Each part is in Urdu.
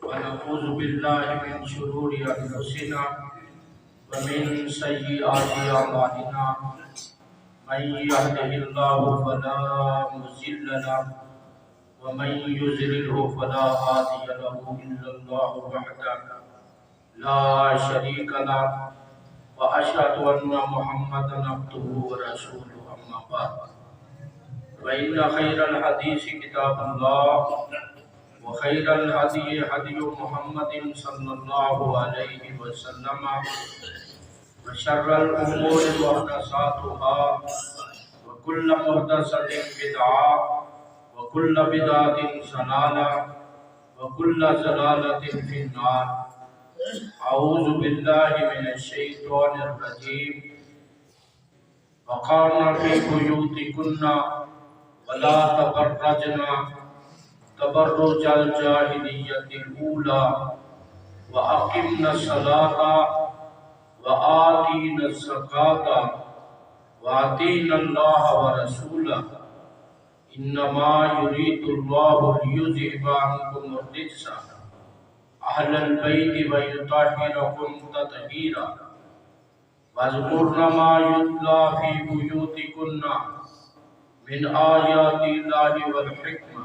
ونعوذ بالله من شرور أنفسنا ومن سيئات أعمالنا من يهده الله فلا مضل له ومن يضلل فلا هادي له إلا الله وحده لا شريك له وأشهد أن محمدا عبده ورسوله أما بعد فإن خير الحديث كتاب الله وخير الهدي هدي محمد صلى الله عليه وسلم وشر الأمور محدثاتها وكل محدثة بدعة وكل بدعة ضلالة وكل ضلالة في النار. أعوذ بالله من الشيطان الرجيم. وقرن في بيوتكن ولا تبرجن تبرج الجاهلية الأولى وأقمنا الصلاة وآتينا الزكاة وأطيعنا الله ورسوله إنما يريد الله ليذهب عنكم الرجس أهل البيت ويطهركم تطهيرا واذكرن ما يتلى في بيوتكن من آيات الله والحكمة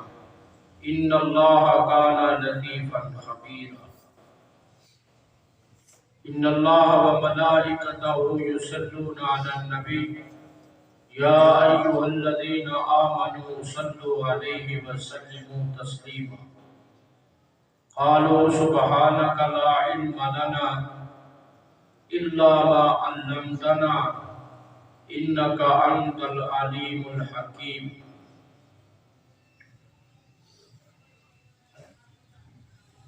إن الله كان لطيفا خبيرا. إن الله وملائكته يصلون على النبي يا أيها الذين آمنوا صلوا عليه وسلموا تسليما. قالوا سبحانك لا علم لنا إلا ما علمتنا إنك أنت العليم الحكيم.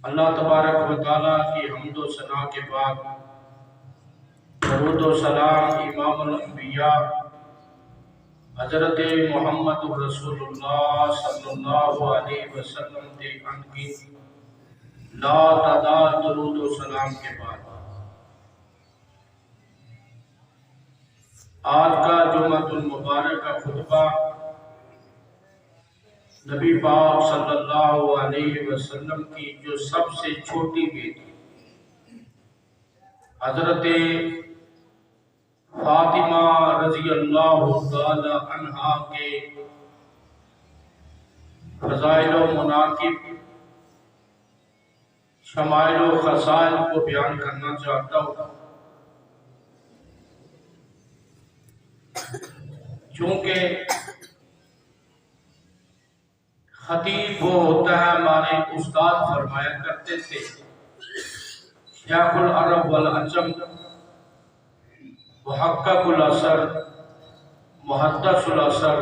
اللہ تبارک و تعالیٰ کی حمد و ثنا کے بعد درود و سلام امام الانبیاء حضرت محمد رسول اللہ صلی اللہ علیہ وسلم تے ان کی لا تعداد درود و سلام کے بعد آج کا جمعۃ المبارک کا خطبہ نبی پاک صلی اللہ علیہ وسلم کی جو سب سے چھوٹی بیٹی حضرت فاطمہ رضی اللہ تعالی عنہا کے فضائل و مناقب شمائل و خصائل کو بیان کرنا چاہتا ہوں. چونکہ خطیب وہ ہوتا ہے ہمارے استاد فرمایا کرتے تھے شیخ العرب والعجم محقق العصر محدث العصر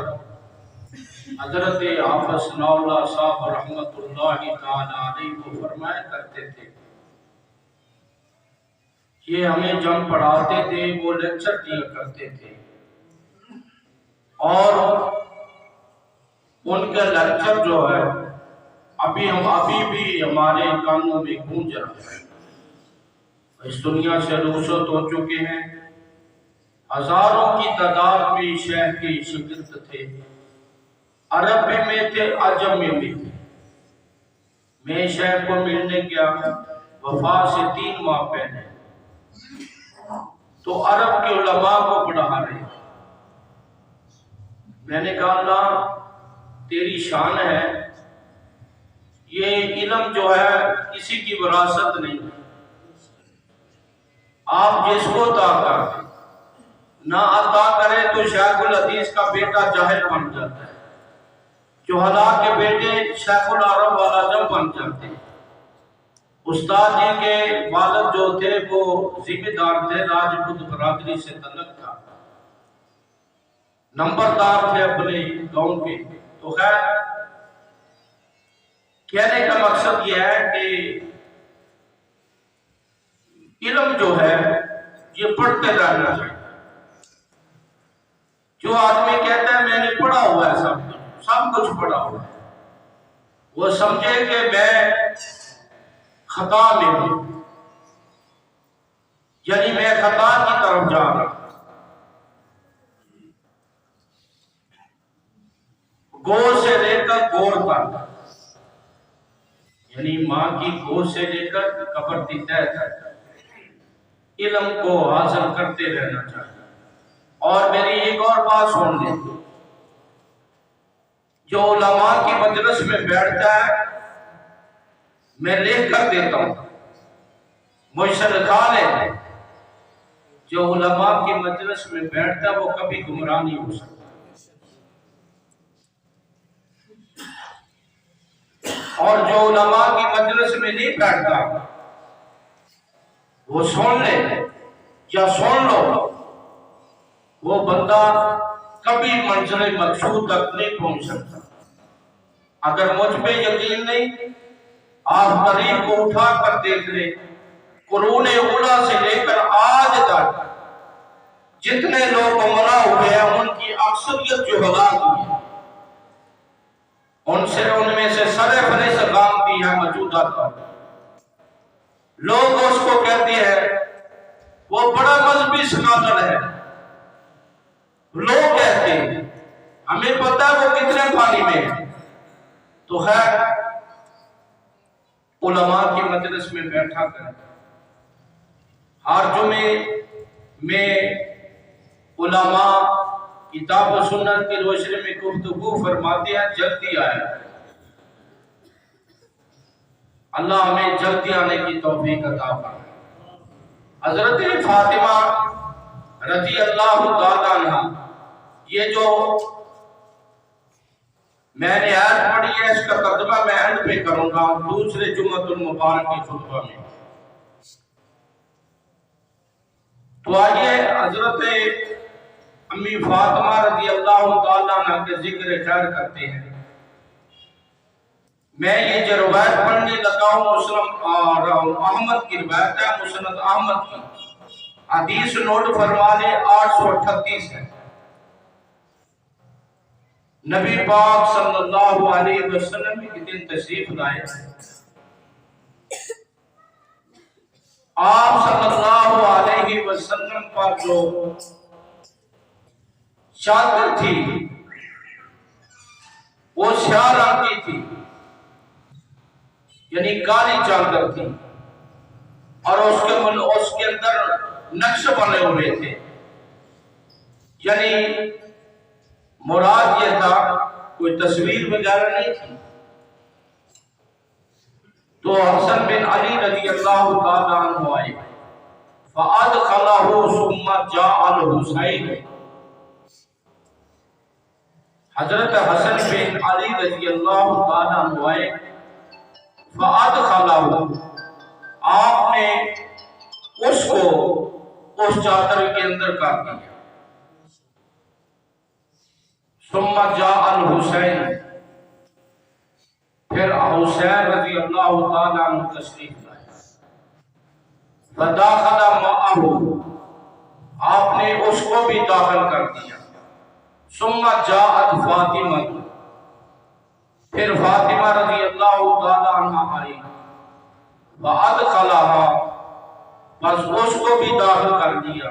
حضرت حافظ ثناء اللہ صاحب رحمۃ اللہ تعالی علیہ کو فرمایا کرتے تھے. یہ ہمیں جب پڑھاتے تھے وہ لیکچر دیا کرتے تھے اور ان کا لیکچر جو ہے ابھی بھی ہمارے کانوں میں گونج رہا ہے. اس دنیا سے رخصت ہو چکے ہیں. ہزاروں کی تعداد میں شیخ کے شاگرد تھے. عرب میں تھے عجم میں بھی تھے. میں شیخ کو ملنے گیا وفات سے 3 ماہ پہلے تو عرب کے علماء کو پڑھا رہے. میں نے کہا اللہ تیری شان ہے, یہ علم جو ہے کسی کی وراثت نہیں, آپ جس کو عطا کرتے نہ عطا کرے تو شیخ الحدیث کا بیٹا جاہل بن جاتا ہے, جہلا کے بیٹے شیخ العرب والعجم بن جاتے ہیں. استاد جی کے والد جو تھے وہ ذمہ دار تھے, راجپوت برادری سے تعلق تھا, نمبردار تھے اپنے گاؤں کے. تو خیر کہنے کا مقصد یہ ہے کہ علم جو ہے یہ پڑھتے رہنا چاہیے. جو آدمی کہتا ہے میں نے پڑھا ہوا ہے سب کچھ پڑھا ہوا ہے, وہ سمجھے کہ میں خطا میں ہوں, یعنی میں خطا کی طرف جا رہا ہوں. گو سے لے کر گور تک یعنی ماں کی گود سے لے کر قبر کی تہ تک علم کو حاصل کرتے رہنا چاہیے۔ اور میری ایک اور بات سن لیں، جو علماء کی مجلس میں بیٹھتا ہے، میں لکھ کر دیتا ہوں، مجھ سے لکھا لیں، جو علماء کی مجلس میں بیٹھتا ہے وہ کبھی گمراہ نہیں ہو سکتا۔ اور جو علماء کی مجلس میں نہیں بیٹھتا، وہ سن لے یا سن لو، وہ بندہ کبھی منزل مقصود تک نہیں پہنچ سکتا۔ اگر مجھ پہ یقین نہیں، آپ تاریخ کو اٹھا کر دیکھ لیں، قرون اولیٰ سے لے کر آج تک جتنے لوگ گمراہ ہوئے ہیں، ان کی اکثریت جو ہلاک ہوئی ہے، ان میں سے سر فہرست بھی ہے موجودہ تھا۔ لوگ اس کو کہتے ہیں وہ بڑا مذہبی سکالر ہے، لوگ کہتے ہیں، ہمیں پتہ ہے وہ کتنے پانی میں ہے۔ تو خیر، علماء کی مجلس میں بیٹھا کریں۔ ہر جمعے میں علماء کتاب و سنت کی روشنی میں گفتگو فرماتے ہیں، جلدی آئے۔ اللہ ہمیں جلدی آنے کی توفیق عطا فرمائے۔ حضرت فاطمہ رضی اللہ تعالیٰ عنہ، یہ جو میں نے آیت پڑھی ہے، اس کا ترجمہ میں اینڈ پہ کروں گا دوسرے جمعۃ المبارک کی خطبہ میں۔ تو آئیے حضرت امی فاطمہ رضی اللہ تعالیٰ عنہ کے ذکر خیر کرتے ہیں۔ میں یہ جو روایت پڑھنے لگا ہوں، مسلم اور احمد کی روایت ہے، مسند احمد کی، حدیث نوٹ فرما لیں، 838 ہے۔ نبی پاک صلی اللہ علیہ وسلم ایک دن تشریف لائے، آپ صلی اللہ علیہ وسلم پر جو چادر تھی وہ سیاہ رنگ کی تھی، یعنی کالی چادر تھی، اور اس کے اندر نقش بنے ہوئے تھے، یعنی مراد یہ تھا کوئی تصویر وغیرہ نہیں تھی۔ تو حسن بن علی رضی اللہ تعالیٰ عنہ آئے، فَأَدْخَلَهُ ثُمَّ جَاءَ الْحُسَيْنُ، حضرت حسن بن علی رضی اللہ تعالیٰ عنہ آئے، فَأَدْخَلَهُ، آپ نے اس کو اس چادر کے اندر کر دیا۔ ثم جاء الحسین، پھر حسین رضی اللہ تعالیٰ عنہ تشریف لائے، فداخل معه، آپ نے اس کو بھی داخل کر دیا۔ ثم جاءت فاطمہ، پھر فاطمہ رضی اللہ تعالیٰ عنہ آئی، فادخلها، بس اس کو بھی داخل کر دیا۔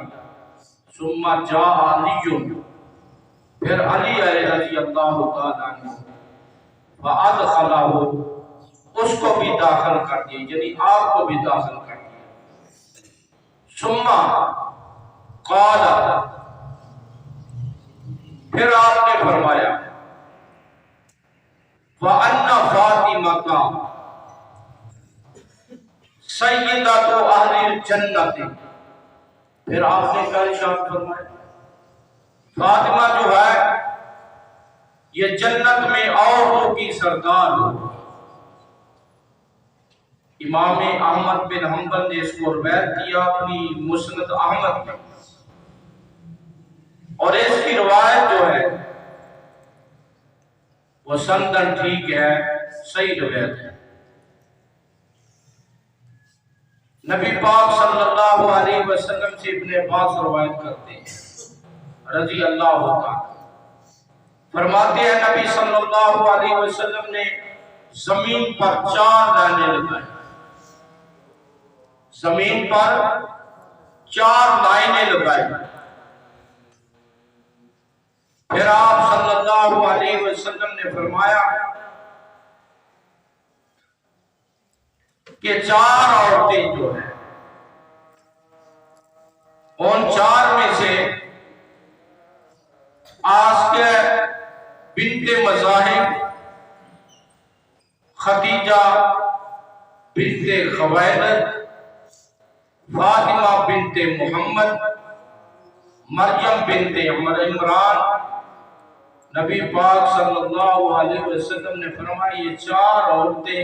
ثم جاء علی، پھر علی آئے رضی اللہ تعالیٰ عنہ، فادخلہ، اس کو بھی داخل کر دیا، یعنی آپ کو بھی داخل کر دیا۔ ثم قال، پھر آپ نے فرمایا، وَأَنَّ فَاطِمَةَ سَيِّدَةُ أَهْلِ الْجَنَّةِ، پھر آپ نے کیا ارشاد فرمایا، فاطمہ جو ہے یہ جنت میں عورتوں کی سردار ہو۔ امام احمد بن حنبل نے اس کو روایت کیا اپنی مسند احمد میں، اور اس کی روایت جو ہے وہ سندن ٹھیک ہے، صحیح روایت ہے۔ نبی پاک صلی اللہ علیہ وسلم سے ابن عباس روایت کرتے ہیں رضی اللہ تعالیٰ، فرماتے ہیں نبی صلی اللہ علیہ وسلم نے زمین پر 4 لائنیں لگائی، زمین پر 4 لائنیں لگائی۔ پھر آپ صلی اللہ علیہ وسلم نے فرمایا، کہ 4 عورتیں جو ہیں ان 4 میں سے آسیہ بنت مزاحم، خدیجہ بنت خویلد، فاطمہ بنت محمد، مریم بنت عمران، نبی پاک صلی اللہ علیہ وسلم نے فرمایا یہ 4 عورتیں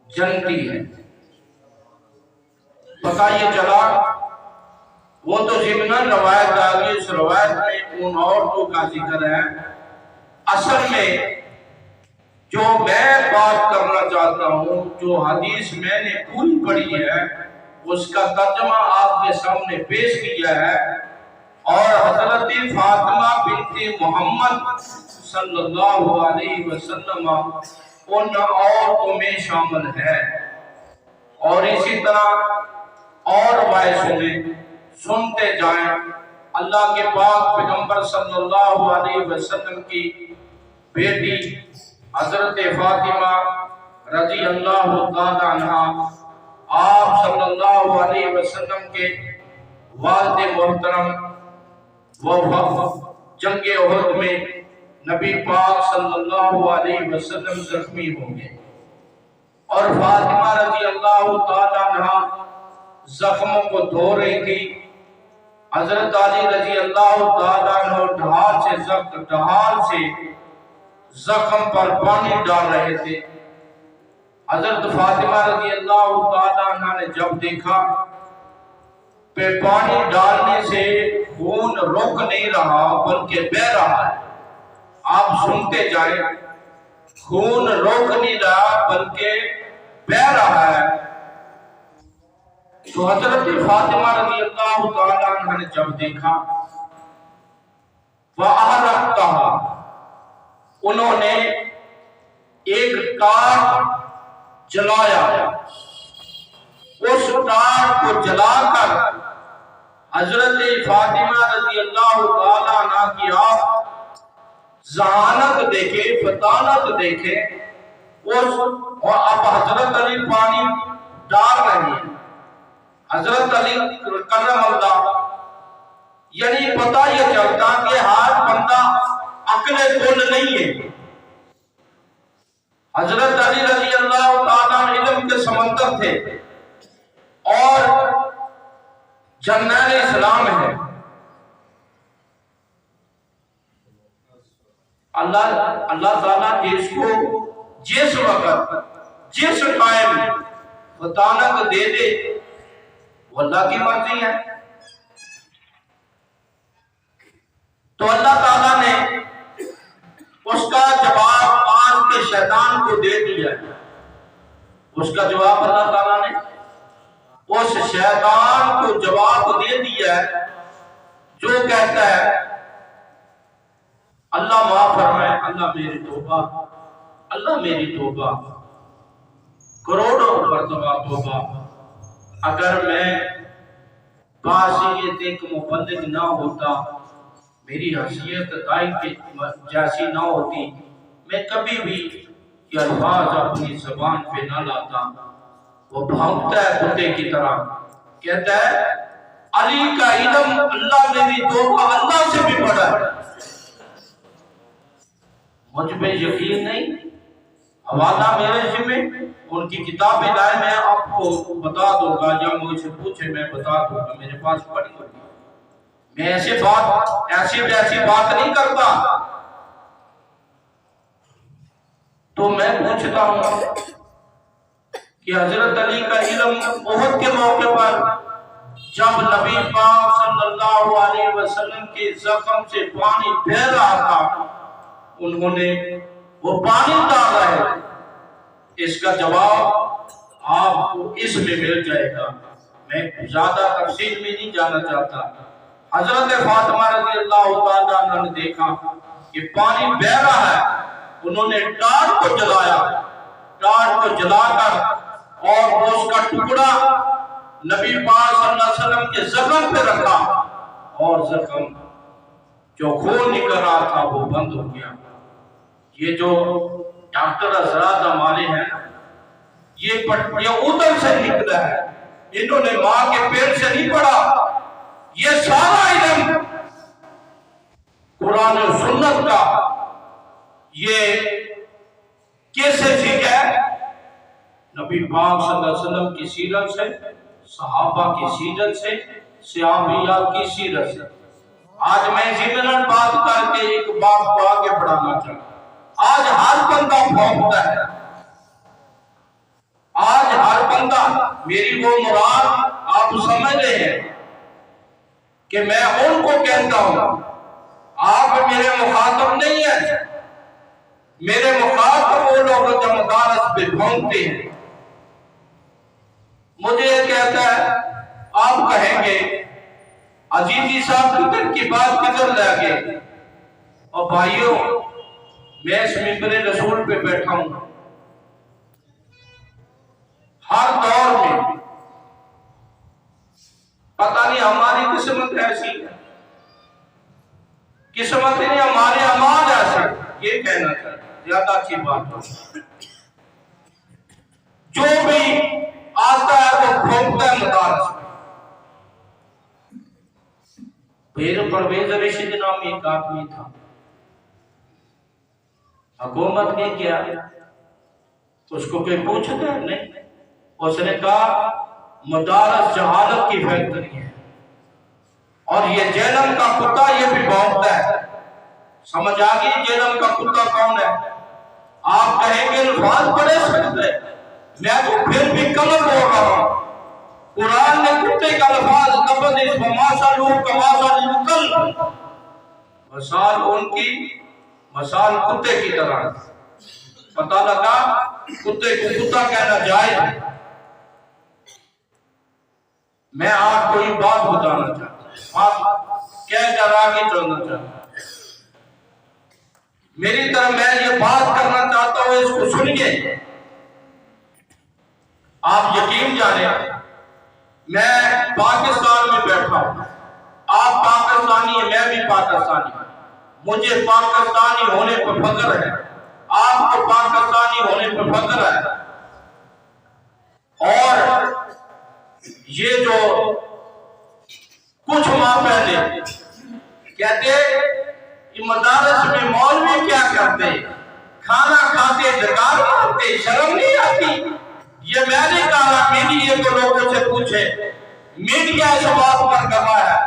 جنتی ہیں۔ پتہ یہ چلا وہ تو ضمناً روایت آگئی، اس روایت میں ان عورتوں کا ذکر ہے، اصل میں جو میں بات کرنا چاہتا ہوں، جو حدیث میں نے پوری پڑھی ہے اس کا ترجمہ آپ کے سامنے پیش کیا ہے، اور حضرت فاطمہ بنت محمد صلی اللہ علیہ وسلم ان عورتوں میں شامل ہے۔ اور اسی طرح اور روایتوں میں سنتے جائیں، اللہ کے پاک پیغمبر صلی اللہ علیہ وسلم کی بیٹی حضرت فاطمہ رضی اللہ تعالی عنہ، آپ صلی اللہ علیہ وسلم کے والد محترم، وہ جنگ احد میں نبی پاک صلی اللہ علیہ وسلم زخمی ہوں گے، اور فاطمہ رضی اللہ تعالی عنہ زخموں کو دھو رہی تھی۔ حضرت علی رضی اللہ تعالی عنہ ڈھال سے زخم پر پانی ڈال رہے تھے۔ حضرت فاطمہ رضی اللہ تعالی عنہ نے جب دیکھا کہ پانی ڈالنے سے خون رک نہیں رہا بلکہ بہہ رہا ہے، آپ سنتے جائیں، خون رک نہیں رہا بلکہ بہہ رہا ہے، تو حضرت فاطمہ رضی اللہ تعالی عنہ نے جب دیکھا وَأَحْرَقْتَهَا، انہوں نے ایک ٹار جلایا، اس ٹار کو جلا کر حضرت فاطمہ رضی اللہ تعالی عنہ کی آپ ذہانت دیکھے، فطانت دیکھے، اور اب حضرت علی پانی ڈال رہے ہیں، حضرت علی کرم اللہ، یعنی پتہ یہ چلتا کہ ہر بندہ عقل کل نہیں ہے۔ حضرت علی رضی اللہ تعالیٰ علم کے سمندر تھے اور جنرل اسلام ہے۔ اللہ تعالیٰ اس کو جس وقت جس ٹائم فطانت دے دے وہ اللہ کی مرضی ہے۔ تو اللہ تعالیٰ نے اس کا جواب آج کے شیطان کو دے دیا ہے۔ اس کا جواب اللہ تعالیٰ نے اس شیطان کو جواب دے دیا ہے جو کہتا ہے اللہ معاف فرمائے، اللہ میری توبہ، اللہ میری توبہ، کروڑوں مرتبہ توبہ، اگر میں باصیت ایک مبلغ نہ ہوتا، میری حیثیت دائی کے جیسی نہ ہوتی، میں کبھی بھی یہ الفاظ اپنی زبان پہ نہ لاتا۔ وہ بھونکتا ہے کتے کی طرح، کہتا ہے علی کا علم اللہ میری توبہ اللہ سے بھی بڑا ہے۔ مجھ پہ یقین نہیں، حوالہ میرے ذمہ، ان کی کتابیں لائے میں آپ کو بتا دوں گا، یا مجھ سے پوچھے میں بتا دوں گا، میرے پاس پڑھی ہوئی۔ میں ایسی بات نہیں کرتا۔ تو میں پوچھتا ہوں کہ حضرت علی کا علم احد کے موقع پر جب نبی پاک صلی اللہ علیہ وسلم کے زخم سے پانی بہہ رہا تھا، انہوں نے وہ پانی ڈال رہے تھے۔ اس کا جواب آپ کو اس میں مل جائے گا، میں زیادہ تفصیل میں نہیں جانا چاہتا۔ حضرت فاطمہ رضی اللہ تعالیٰ عنہ نے دیکھا کہ پانی بہہ رہا ہے، انہوں نے ٹار کو جلایا، ٹار کو جلا کر اور اس کا ٹکڑا نبی پاک صلی اللہ علیہ وسلم کے زخم پہ رکھا، اور زخم جو خون نکل رہا تھا وہ بند ہو گیا۔ یہ جو ڈاکٹر حضرات ہمارے ہیں یہ ادھر سے نکلا ہے، انہوں نے ماں کے پیٹ سے نہیں پڑھا۔ یہ سارا علم قرآن و سنت کا یہ کیسے سیکھا ہے؟ نبی پاک صلی اللہ علیہ وسلم کی سیرت سے، صحابہ کی سیرت سے، صحابیات کی سیرت سے۔ آج میں ضمناً بات کر کے ایک بات کو آگے بڑھانا چاہتا ہوں۔ آج ہر بندہ بھونکتا ہے، آج ہر بندہ، میری وہ مراد آپ سمجھ رہے ہیں کہ میں ان کو کہتا ہوں، آپ میرے مخاطب نہیں ہیں، میرے مخاطب وہ لوگ جو مدارس پہ بھونکتے ہیں۔ مجھے یہ کہتا ہے، آپ کہیں گے عزیزی صاحب کدھر کی بات کدھر لے گئے؟ اور بھائیوں، میں اس منبر رسول پہ بیٹھا ہوں، ہر دور میں پتہ نہیں ہماری قسمت ایسی ہے، قسمت نہیں ہمارے اعمال ایسے، یہ کہنا چاہتا زیادہ اچھی بات ہو۔ جو بھی آتا ہے وہ بھونکتا ہے مدارس میں۔ پیر پرویز رشید نام ایک آدمی تھا، حکومت نے کیا، اس کو کوئی پوچھتا ہے نہیں، اس نے کہا مدارس جہالت کی فیکٹری ہے، اور یہ جہنم کا کتا یہ بھی بھونکتا ہے۔ سمجھ آگئی جہنم کا کتا کون ہے؟ آپ کہیں گے الفاظ بڑے سخت ہیں، میں تو پھر بھی کلم بول رہا ہوں۔ قرآن نے کتے کا الفاظ لفظ اس وماسلو کماسل الکلب، مثال ان کی مثال کتے کی طرح۔ پتہ لگا کتے کو کتا کہنا جائز ہے۔ میں آپ کو یہ بات بتانا چاہتا ہوں، آپ کہہ کر آگے چلنا چاہتا ہوں۔ میری طرف میں یہ بات کرنا چاہتا ہوں، اس کو سنیے۔ آپ یقین جانیں، میں پاکستان میں بیٹھا ہوں، آپ پاکستانی ہیں، میں بھی پاکستانی ہوں، مجھے پاکستانی ہونے پر فخر ہے، آپ کو پاکستانی ہونے پر فخر ہے۔ اور یہ جو کچھ ماہ پہلے کہتے کہ مدارس میں مولوی کیا کرتے، کھانا کھاتے دکار کرتے، شرم نہیں آتی؟ یہ میں نے کہا، میڈیا کو لوگوں سے پوچھے، میڈیا اس بات پر گواہ ہے۔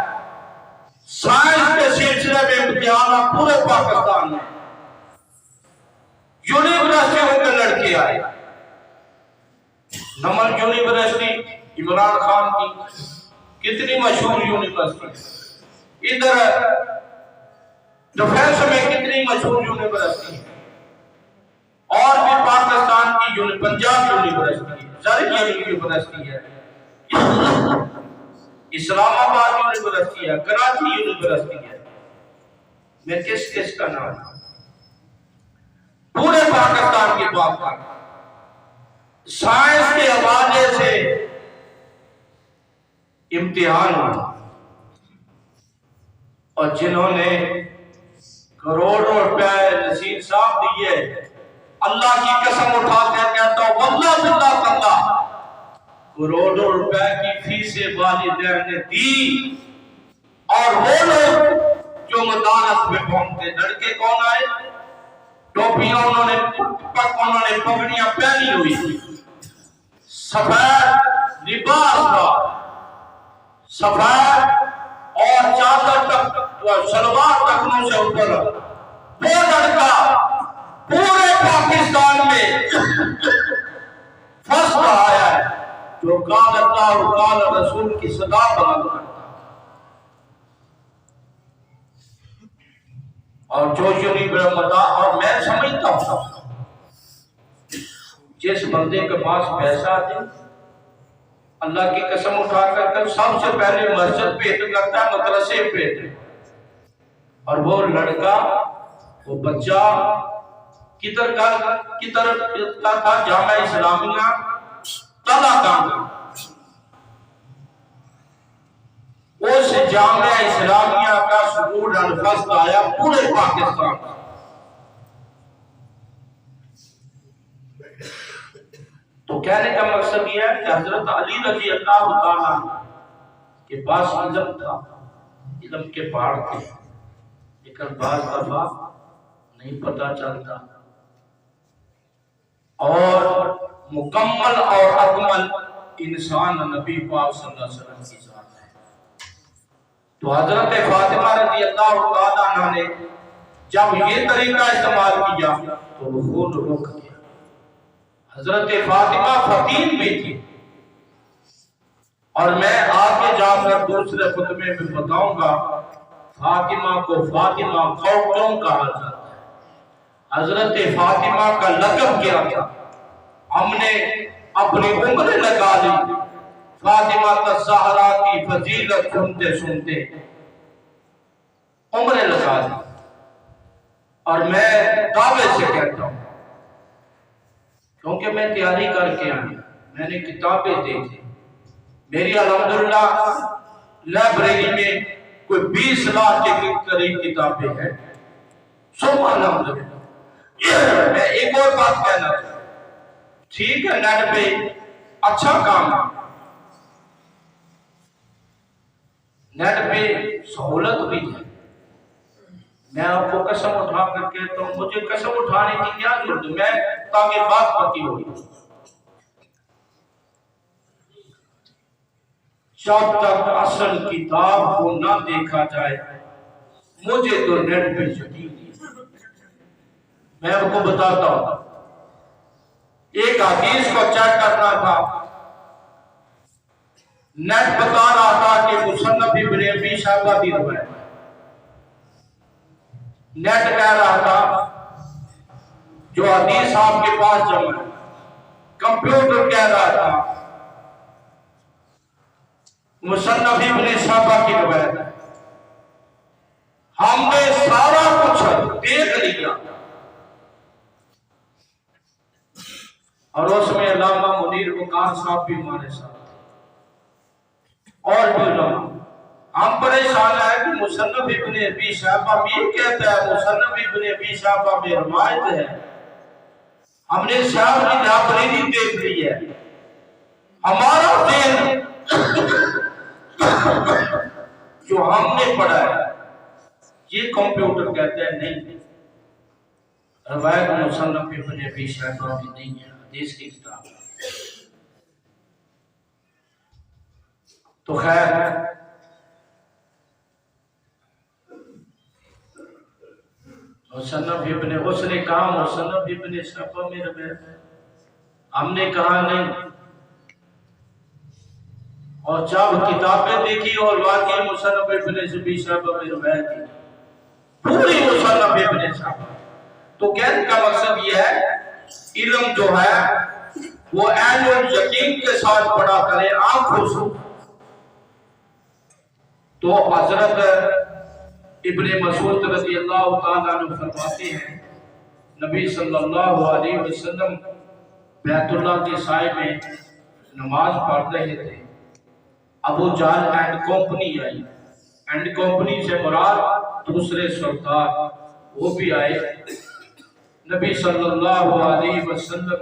سائنس کے سلسلے میں امتحانات پورے پاکستان میں یونیورسٹیوں کے لڑکے آئے، نمل یونیورسٹی عمران خان کی کتنی مشہور یونیورسٹی، ادھر ڈیفنس میں کتنی مشہور یونیورسٹی، اور بھی پاکستان کی پنجاب یونیورسٹی، زرعی یونیورسٹی ہے، اسلام آباد یونیورسٹی ہے، کراچی یونیورسٹی ہے، میں کس کا نام پورے پاکستان کی بات کر، سائنس کے حوالے سے امتحان ہوا، اور جنہوں نے کروڑوں روپے نصیر صاحب دیے، اللہ کی قسم اٹھا کر کہتا ہوں، واللہ باللہ تاللہ کروڑوں روپے کی فیسیں والدین نے دی، اور وہ لوگ جو مدارس میں پہنچتے، لڑکے کون آئے؟ ٹوپیاں انہوں نے پگڑیاں پہنی ہوئی، سفید لباس تھا، سفید اور چادر تک شلوار ٹخنوں سے اوپر، وہ لڑکا پورے پاکستان میں فرسٹ آیا ہے جو قال اللہ اور قال رسول کی صدا بلند کرتا، اور جو یونیورسٹی، اور میں سمجھتا ہوں جس بندے کے پاس پیسہ دے، اللہ کی قسم اٹھا کر سب سے پہلے مسجد پیٹ کرتا ہے، مدرسے پیٹ، اور وہ لڑکا وہ بچہ کدھر کا تھا؟ جامعہ اسلامیہ تلا کا، اس جامعہ اسلامیہ کا اسٹوڈنٹ فرسٹ آیا پورے پاکستان۔ تو کہنے کا مقصد یہ ہے کہ حضرت علی رضی اللہ تعالیٰ کے پاس علم تھا، علم کے پہاڑ تھے، لیکن بعض دفعہ نہیں پتہ چلتا، اور مکمل اور اکمل انسان نبی پاک صلی اللہ علیہ وسلم کی ذات ہے۔ تو حضرت فاطمہ رضی اللہ تعالیٰ عنہ نے جب یہ طریقہ استعمال کیا تو وہ خود رک گیا۔ حضرت فاطمہ فقیر میں تھی، اور میں آگے جا کر دوسرے خطبے میں بتاؤں گا فاطمہ کو فاطمہ کیوں کہا جاتا ہے، حضرت فاطمہ کا لقب کیا تھا۔ ہم نے اپنی عمر لگا لی فاطمہ الزہرا کی فضیلت سنتے سنتے، عمر لگا لی، اور میں دعوے سے کہتا ہوں کیونکہ میں تیاری کر کے آیا، میں نے کتابیں دیکھی، میری الحمدللہ لائبریری میں کوئی 20 لاکھ کے قریب کتابیں ہیں، سبحان اللہ۔ میں ایک اور بات کہنا چاہتا ہوں، ٹھیک ہے نیٹ پہ اچھا کام ہے، نیٹ پہ سہولت بھی ہے، میں آپ کو قسم اٹھا کر کہتا ہوں مجھے قسم اٹھانے کی کیا ضرورت ہے، میں تاکہ بات پکی ہوئی، جب تک اصل کتاب کو نہ دیکھا جائے مجھے تو نیٹ پہ یقین نہیں۔ میں آپ کو بتاتا ہوں، ایک حدیث کو چیک کرنا تھا، نیٹ بتا رہا تھا کہ مصنف ابن ابی شیبہ کی روایت، نیٹ کہہ رہا تھا جو حدیث آپ کے پاس جمع ہے، کمپیوٹر کہہ رہا تھا مصنف ابن شیبہ کی روایت ہے۔ ہم نے سارا کچھ دیکھ لیا، اور اس میں علامہ منیر وقار صاحب بھی ہمارے ساتھ تھے، اور بھی علماء۔ ہم پریشان ہے کہ مصنف ابن ابی شیبہ بھی کہتا ہے، مصنف ابن ابی شیبہ میں روایت ہے، ہم نے صاحب کی لائبریری دیکھ لی ہے، ہمارا ذہن جو ہم نے پڑھا ہے یہ کمپیوٹر کہتا ہے نہیں، روایت مصنف ابن ابی شیبہ بھی نہیں ہے، حدیث کی کتاب ہے۔ تو خیر مصنف ابن، اس نے کہا مصنف ابن شیبہ میں روایت ہے، ہم نے کہا نہیں، اور جب کتابیں دیکھی اور واقعی مصنف ابن ابی شیبہ میں روایت ہے، پوری مصنف ابن شیبہ۔ تو کہنے کا مقصد یہ ہے علم جو ہے وہ عین الیقین کے ساتھ پڑھا کرے، آنکھوں سے۔ تو حضرت ابن مسعود رضی اللہ تعالیٰ عنہ فرماتے ہیں نبی صلی اللہ علیہ وسلم بیت اللہ کے سائے میں نماز پڑھ رہے تھے، ابو جہل اینڈ کمپنی آئی، اینڈ کمپنی سے مراد دوسرے سردار وہ بھی آئے، نبی صلی اللہ علیہ وسلم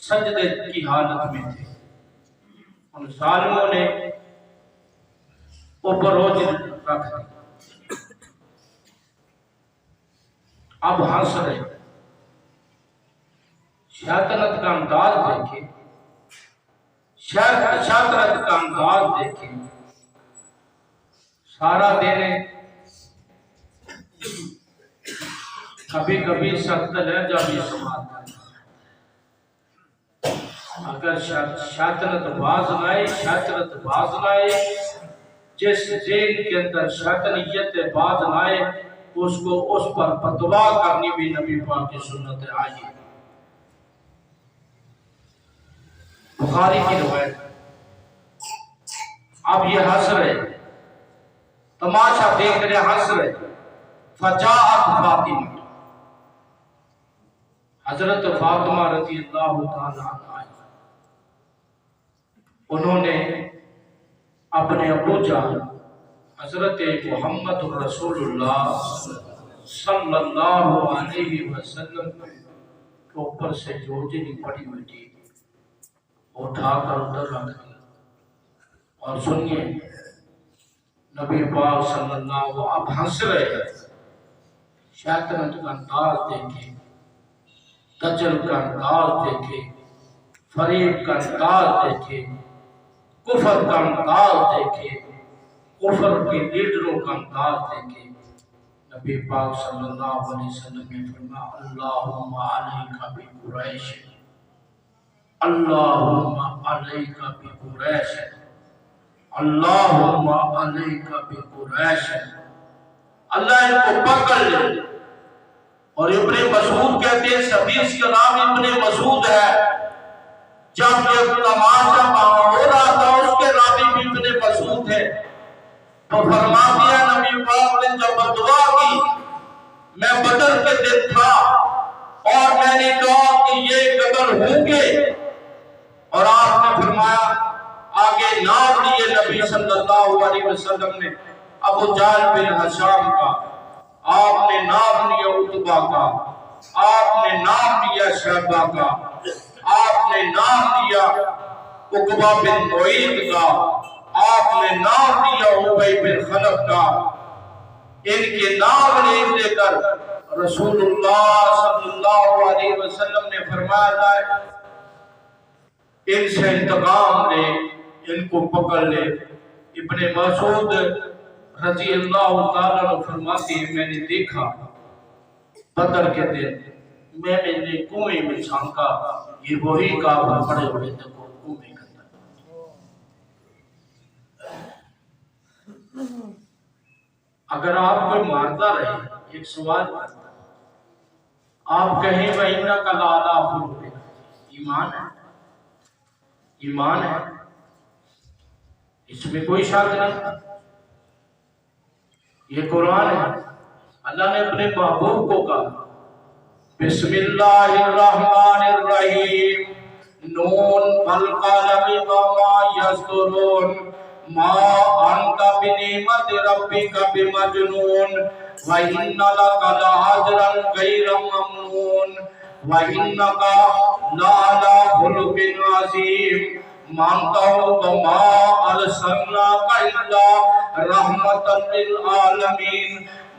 سجدے کی حالت میں تھے، ان ظالموں نے اوپر روج رکھ دی، اب ہنس رہے، شیطنت کا انداز دیکھیں، شیطنت کا انداز دیکھیں، سارا دن کبھی کبھی سخت لہجہ بھی استعمال کرنا، اگر شیطنت باز لائے، جس ذہن کے اندر شیطنیت باز لائے اس کو اس پر فتوا کرنی بھی نبی پاک کی سنت آئی۔ بخاری کی روایت، اب یہ ہنس رہے، تماشا دیکھ رہے، ہنس رہے، فجاءت فاطمہ، حضرت فاطمہ رضی اللہ تعالیٰ عنہ، انہوں نے اپنے ابو جان حضرت محمد رسول اللہ صلی اللہ علیہ وسلم کے اوپر سے جو جنی پڑی ہوئی تھی اٹھا کر ادھر رکھ دیا۔ اور سنیے نبی پاک صلی اللہ علیہ وسلم اب ہنس رہے ہیں، شیطنت کا انداز دیکھے، دجل کا انداز دیکھے، فریب کا انداز دیکھے، کفر کا انداز دیکھے، کفر کے لیڈروں کا انداز دیکھے۔ نبی پاک صلی اللہ علیہ وسلم نے فرمایا اللہم علیک بقریش، اللہم علیک بقریش، اللہم علیک بقریش، اللہ ان کو پکڑ لے۔ اور ابن مسعود کہتے ہیں، اس حدیث کا نام ابن مسعود ہے، جب یہ تماشا ہو رہا تھا اس کے راوی بھی ابن مسعود ہے۔ تو فرما دیا نبی پاک نے جب دعا کی، میں بدر کے دن تھا اور میں نے کہا کہ یہ قتل ہوں گے، اور آپ نے فرمایا آگے نام لیے نبی صلی اللہ علیہ وسلم نے ابو جہل بن ہشام کا، آپ نے نام لیا عتبہ کا، آپ نے نام لیا شیبہ کا، آپ نے نام لیا عقبہ بن معیط کا، آپ نے نام لیا ابی بن خلف کا۔ ان کے نام لے کر رسول اللہ صلی اللہ علیہ وسلم نے فرمایا ان سے انتقام لے، ان کو پکڑ لے۔ ابن مسعود رضی اللہ تعالیٰ عنہ فرماتے ہیں، میں نے دیکھا بدر کے دن میں نے کنویں میں چھانکا، یہ وہی کعبہ پڑے ہوئے تھے کنویں کے اندر۔ اگر آپ کوئی مارتا رہے، ایک سوال کرتا ہے، آپ کہیں وَإِنَّكَ لَعَلَىٰ خُلُقٍ عَظِيمٍ، ایمان ہے، ایمان ہے، اس میں کوئی شک نہیں، یہ قرآن ہے۔ اللہ نے اپنے محبوب کو کہا بسم اللہ الرحمن الرحیم، نون والقلم وما یسطرون، ما انت بنعمت ربک بمجنون، وَإِنَّ لَكَ لَأَجْرًا غَيْرَ مَمْنُونٍ، وَإِنَّكَ لَعَلَىٰ خُلُقٍ عَظِيمٍ۔ مانتا ہوں وَمَا أَرْسَلْنَاكَ إِلَّا رَحْمَةً لِلْعَالَمِينَ،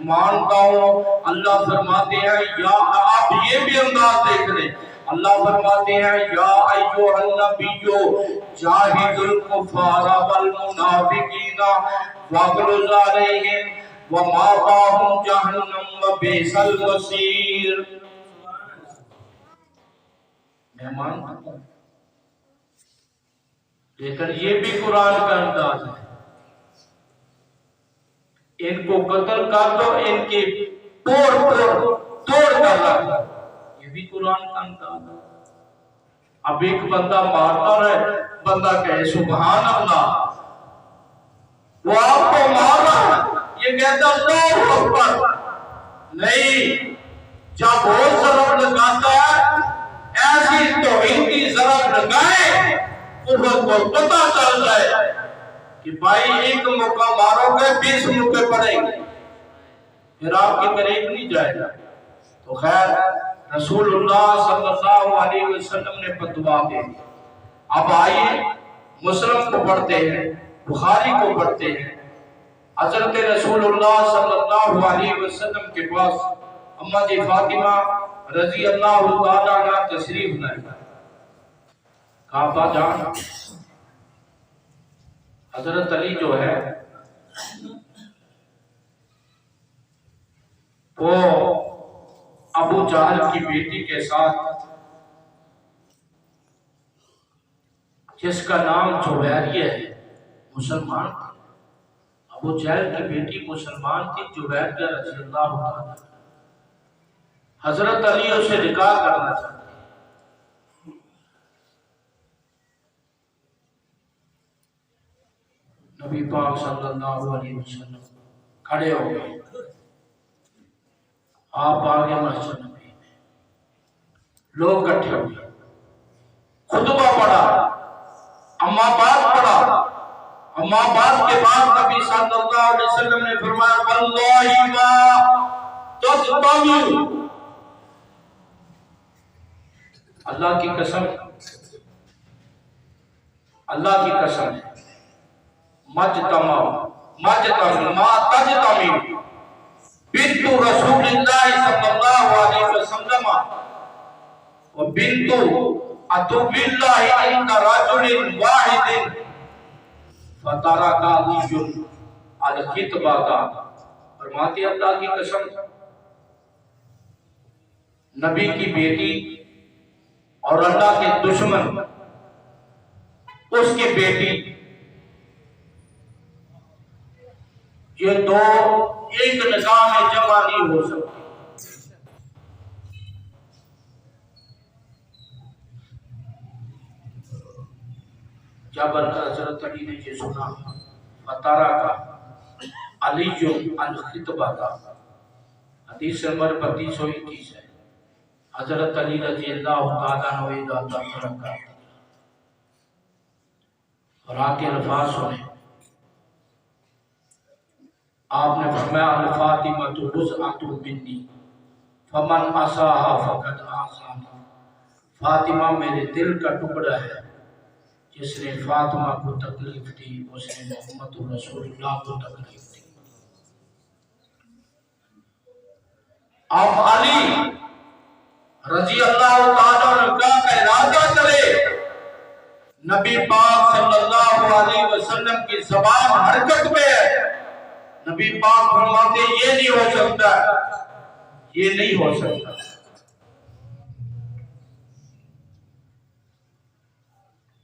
مانتا ہوں اللہ فرماتے ہیں یا آپ یہ بھی انداز دیکھ لیں، اللہ فرماتے ہیں یا ایوہ النبیو جاہد الکفار والمنافقین واغلظ علیہم ومأواہم جہنم وبئس المصیر۔ میں مانتا ہوں، لیکن یہ بھی قرآن کا انداز ہے، ان کو قتل کر دو، ان کی توڑ کر رکھ دو، یہ بھی قرآن کا انداز ہے۔ اب ایک بندہ مارتا رہے، بندہ کہے سبحان اللہ، وہ آپ کو مار رہا ہے، یہ کہتا اللہ اکبر، نہیں، جب وہ ضرب لگاتا ہے ایسی توہین کی ضرب لگائے کفر کو پتہ چل جائے کہ بھائی ایک موقع مارو گے 20 موقع پڑیں گے، پھر آپ کے قریب نہیں جائے گا۔ تو خیر رسول اللہ صلی اللہ علیہ وسلم نے بدعا دے دی۔ اب آئیے مسلم کو پڑھتے ہیں، بخاری کو پڑھتے ہیں۔ حضرت رسول اللہ صلی اللہ علیہ وسلم کے پاس اماں جی فاطمہ رضی اللہ تعالیٰ عنہ تشریف لائے، کعبہ جان حضرت علی جو ہے وہ ابو جہل کی بیٹی کے ساتھ، جس کا نام جویریہ ہے، مسلمان تھی، ابو جہل کی بیٹی مسلمان تھی جویریہ رضی اللہ عنہ، حضرت علی اسے نکاح کرنا چاہتے ہیں۔ نبی پاک صلی اللہ علیہ وسلم کھڑے ہو گئے، آپ آگے مسجد نبی میں، لوگ اکٹھے ہوئے، خطبہ پڑھا، اما بات پڑھا، اما بات کے بعد نبی صلی اللہ علیہ وسلم نے فرمایا واللہ ما تستمعوا، اللہ کی قسم اللہ کی قسم ہے مجتمع ما تجتمع بنت رسول اللہ صلی اللہ علیہ وسلم و بنت عدو اللہ عند رجل واحد فترک علی الخطبہ. فرماتے اللہ کی قسم نبی کی بیٹی اور اللہ کے دشمن اس کی بیٹی یہ دو ایک نگاہ میں جمع نہیں ہو سکتی. جب حضرت علی نے یہ سنا فترک علی الخطبہ کا حدیث نمبر 3221 ہے. حضرت علی رضی اللہ تعالیٰ عنہ اور آگے الفاظ سنے. آپ نے فرمایا الفاطمہ بضعۃ منی فمن عصاها فقد عصانی. فاطمہ میرے دل کا ٹکڑا ہے، جس نے فاطمہ کو تکلیف دی اس نے محمد رسول اللہ کو تکلیف دی. آپ علی رضی اللہ تعالیٰ عنہ کا ارادہ کرے، نبی پاک صلی اللہ علیہ وسلم کی زبان حرکت میں ہے. نبی پاک فرماتے یہ نہیں ہو سکتا، یہ نہیں ہو سکتا.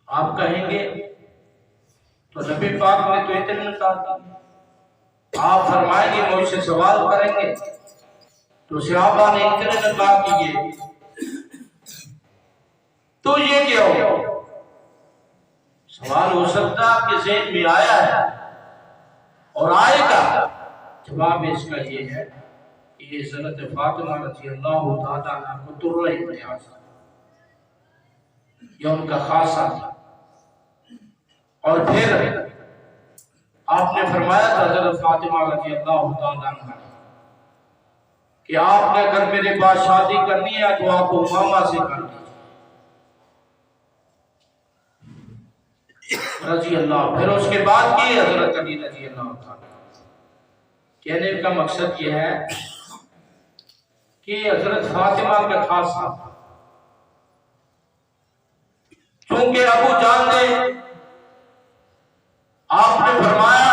آپ کہیں گے تو نبی پاک نے تو اتنے میں کہا. آپ فرمائیں گے مجھ سے سوال کریں گے تو صحابہ نے اتنے میں کہا کیجئے تو یہ کیا ہو. سوال ہو سکتا کہ ذہن میں آیا ہے اور آئے گا. جواب اس کا یہ ہے کہ یہ حضرت فاطمہ رضی اللہ تعالیٰ عنہ کو درہ امتیاز تھا، یہ ان کا خاصہ تھا. اور پھر آپ نے فرمایا تھا حضرت فاطمہ رضی اللہ تعالیٰ عنہ کہ آپ نے اگر میرے پاس شادی کرنی ہے تو آپ کو ماما سے کر دیجیے رضی اللہ. پھر اس کے بعد کی حضرت علی رضی اللہ تعالیٰ. کہنے کا مقصد یہ ہے کہ حضرت فاطمہ کا خاصہ چونکہ ابو جان نے آپ نے فرمایا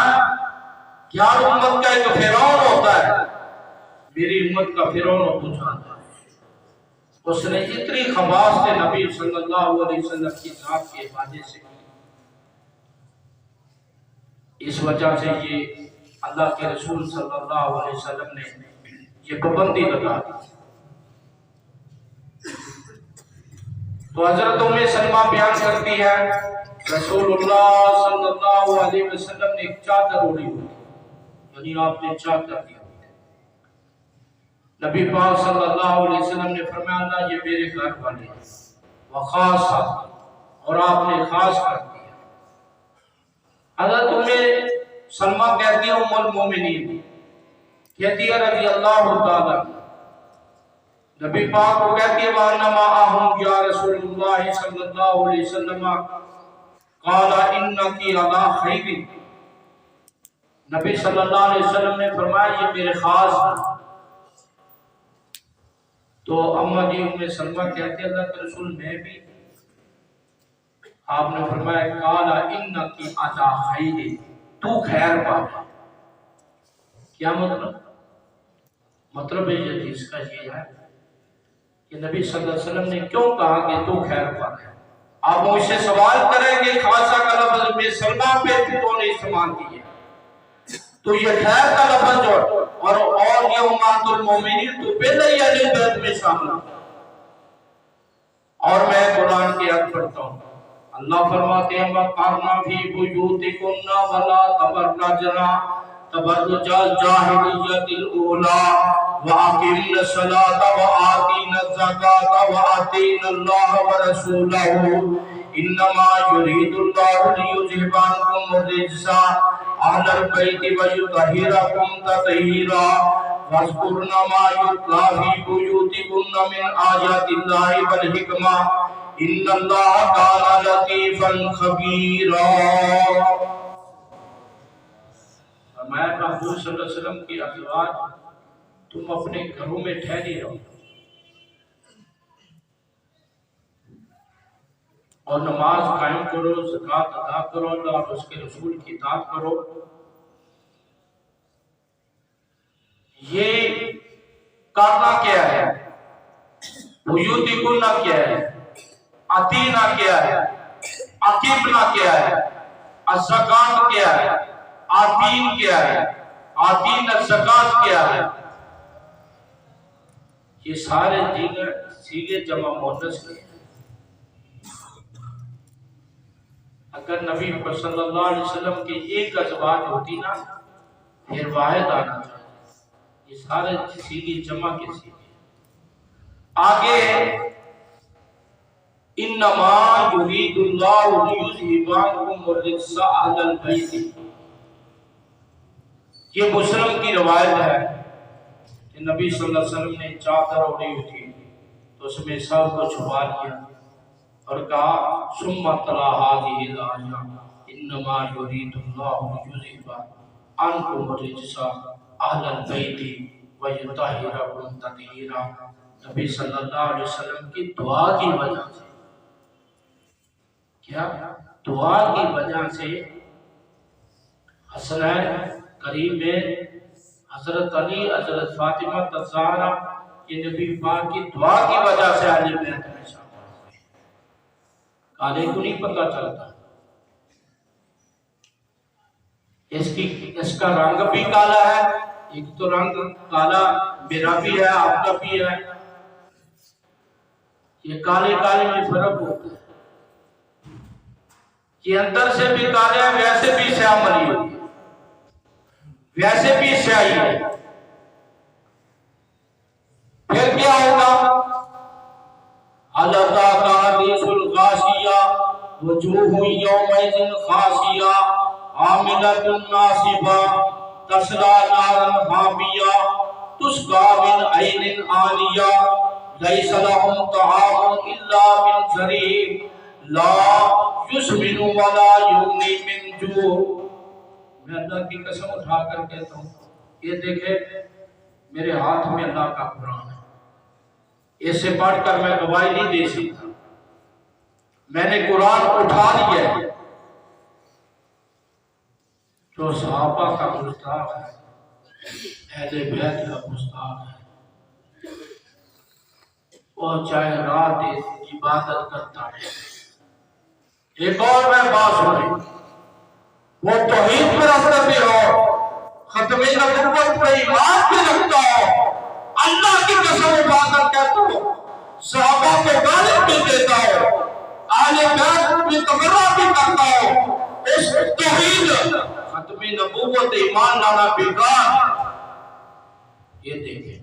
کہ ہر امت کا ایک فرعون ہوتا ہے، میری امت کا فرعون ابو جان ہے. اس نے اتنی خواص سے نبی صلی اللہ علیہ وسلم کی ذات کے حوالے سے کی. اس وجہ سے یہ اللہ کے رسول صلی اللہ علیہ وسلم نے یہ پابندی لگا دی. تو حضرت ام سلمہ بیان کرتی ہے رسول اللہ صلی اللہ علیہ وسلم نے ایک چادر اوڑھی ہوئی، یعنی آپ نے چادر دیا. نبی پاک صلی اللہ علیہ وسلم نے فرمایا اللہ یہ میرے گھر والے ہیں وخاص، اور آپ نے خاص کر دیا. حضرت ام سلمہ کہتی ہے ام المومنین کہتی ہے رضی اللہ تعالیٰ نبی پاک کو کہتی ہے وَأَنَّ مَعَهُمْ يَا رسول اللہ صلی اللہ علیہ وسلم قَالَ إِنَّكِ عَلَىٰ خَيْرٍ. نبی صلی اللہ علیہ وسلم نے فرمایا یہ میرے خاص ہیں. تو اماں جی ام سلمہ کہتے ہیں اللہ کے رسول میں بھی. آپ نے فرمایا قَالَ إِنَّكِ عَلَىٰ خَيْرٍ، تو خیر پا. کیا مطلب ہے حدیث کا یہ ہے کہ نبی صلی اللہ علیہ وسلم نے کیوں کہا کہ تو خیر پا ہے. آپ مجھ سے سوال کریں گے خاصہ کا لفظ میں سلمہ پہ تو نے استعمال کیا تو یہ خیر کا لفظ جو اور یہ امہات المومنین تو پہلے ہی اہل بیت میں شامل. اور میں قرآن کی آیت پڑھتا ہوں. اللہ فرماتے ہیں وَقَرْنَ فِي بُيُوتِكُنَّ وَلَا تَبَرَّجْنَ تَبَرُّجَ الْجَاهِلِيَّةِ الْأُولَىٰ وَأَقِمْنَ الصَّلَاةَ وَآتِينَ الزَّكَاةَ وَأَطِيعْنَ اللَّهَ وَرَسُولَهُ إِنَّمَا يُرِيدُ اللَّهُ لِيُذْهِبَ عَنكُمُ الرِّجْسَ أَهْلَ الْبَيْتِ وَيُطَهِّرَكُمْ تَطْهِيرًا وَاذْكُرْنَ مَا يُتْلَىٰ فِي بُيُوتِكُنَّ مِنْ آيَاتِ اللَّهِ وَالْحِكْمَةِ ان اللہ کان لطیفا خبیرا۔ فرمایا محبوب صلی اللہ علیہ وسلم کی ازواج تم اپنے گھروں میں ٹھہری رہو اور نماز قائم کرو، زکوٰۃ ادا کرو، اللہ اور اس کے رسول کی اطاعت کرو۔ یہ کرنا کیا ہے؟ بیوتکن کیا ہے؟ اتینا کیا ہے؟ اقیمنا کیا ہے؟ الزکوٰۃ کیا ہے؟ آتین کیا ہے؟ آتین الزکوٰۃ کیا ہے؟ یہ سارے سیغے جمع مؤنث کے ہیں۔ اگر نبی صلی اللہ علیہ وسلم کی ایک ازواج ہوتی نا پھر واحد آنا چاہیے۔ یہ سارے سیغے جمع کے سیغے۔ آگے انما یرید اللہ لیذھب عنکم الرجس اہل البیت، یہ مسلم کی روایت ہے کہ نبی صلی اللہ علیہ وسلم نے چادر اوڑھی ہوئی تھی تو اس میں سب کو چھپا لیا اور کہا ثم تلا هذه الآیہ انما یرید اللہ لیذھب عنکم الرجس اہل البیت ویطہرکم تطہیرا۔ نبی صلی اللہ علیہ وسلم کی دعا کی وجہ سے، کیا دعا کی وجہ سے حسنین قریب میں حضرت علی، حضرت فاطمہ الزہرا، یہ نبی پاک کی دعا کی وجہ سے اہل بیت میں شامل ہوئے۔ کالے کو نہیں پتہ چلتا، اس کا رنگ بھی کالا ہے، ایک تو رنگ کالا میرا بھی ہے، آپ کا بھی ہے، یہ کالے کالے میں فرق ہوتا ہے۔ یہ اندر سے بھی کالے ہیں، ویسے بھی سیاہ مری ہوتی ہے، ویسے بھی سیاہی ہے۔ پھر کیا ہوگا؟ اللہ کا حدیث الغاشیہ وجوہ یومئذ خاشیہ عاملۃ ناصبہ تصلی نارا حامیہ تسقی من عین آنیہ لیس لهم طعام الا من ضریع لا یسمن ولا یغنی من جوع۔ میں اللہ کی قسم اٹھا کر کہتا ہوں، یہ دیکھیں میرے ہاتھ میں اللہ کا قرآن ہے، اس سے پڑھ کر میں گواہی نہیں دے سکتا۔ میں نے قرآن اٹھا لیا ہے، جو صحابہ کا گستاخ ہے، اہل بیت کا گستاخ ہے، وہ چاہے رات عبادت کرتا ہے۔ ایک اور میں بات سنیں، وہ توحید پر رکھتا بھی ہو، ختم نبوت پہ ایمان بھی رکھتا ہو، اللہ کی قسم اٹھا کر کہتا ہو، صحابہ کو غالب بھی دیتا ہو، اہل بیت بھی تبرہ بھی کرتا ہو، اس توحید ختم نبوت ایمان لانا بیکار۔ یہ دیکھیں،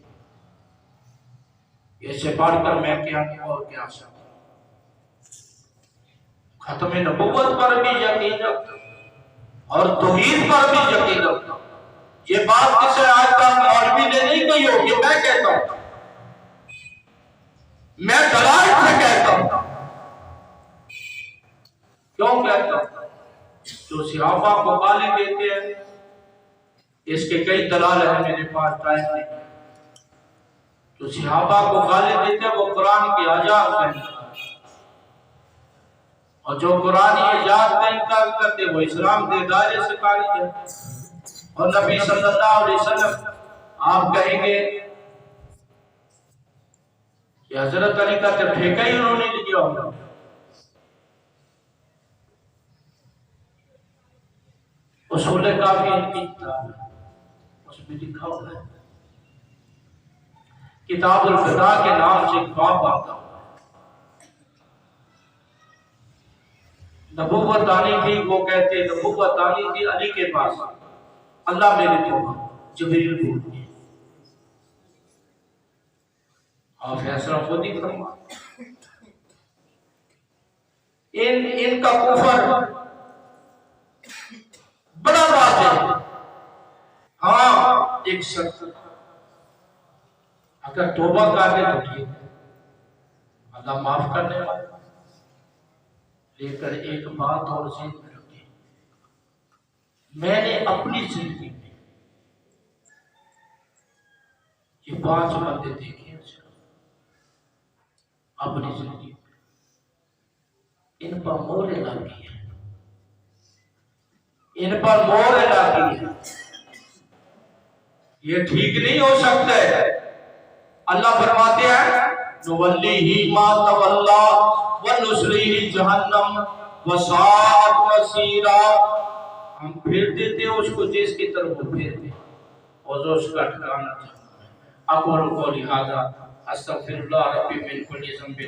اس سے پڑھ کر میں کیا اور کیا سکتا، ختم نبوت پر بھی یقین رکھتا اور توحید پر بھی یقین رکھتا۔ یہ بات کسی آج تک مولوی نے نہیں کہی ہوگی، میں کہتا ہوں، میں دلائل سے کہتا ہوں۔ کیوں کہتا ہوں؟ جو صحابہ کو گالی دیتے ہیں، اس کے کئی دلائل ہیں، میرے پاس ٹائم نہیں۔ جو صحابہ کو گالی دیتے ہیں وہ قرآن کی آیات کا انکار، اور جو قرآن کی آیات کا انکار کرتے وہ اسلام کے دائرے سے خارج ہے۔ اور نبی صلی اللہ علیہ وسلم، آپ کہیں گے کہ حضرت علی کا تو ٹھیکہ ہی انہوں نے لیا ہوگا۔ اصول کافی ان کی کتاب ہے، اس میں لکھا ہوا ہے، کتاب الفدا کے نام سے ایک باب آتا ہے۔ نبوت آنی تھی، وہ کہتے نبوت آنی تھی علی کے پاس، اللہ میرے تو جبریل بول گئے، آپ فیصلہ خود ہی فرما۔ ان کا کفر بڑا واضح ہے۔ ہاں ایک شخص اگر توبہ کر لے تو ٹھیک ہے، اللہ معاف کرنے والا، لیکن ایک بات اور ذہن میں رکھیں، میں نے اپنی زندگی میں یہ 5 بندے دیکھے ہیں صرف اپنی زندگی میں، ان پر مہر لگی ہے، ان پر مہر لگی ہے، یہ ٹھیک نہیں ہو سکتا ہے۔ اللہ فرماتے ہیں نولیہ ما تولی ونصلیہ جہنم وساءت مصیرا، ہم پھیر دیتے ہیں اس کو جس کی طرف وہ پھیرتے ہیں اور اس کا ٹھکانہ جہنم ہے۔ اقول قولی ھذا استغفر اللہ ربی من کل ذنب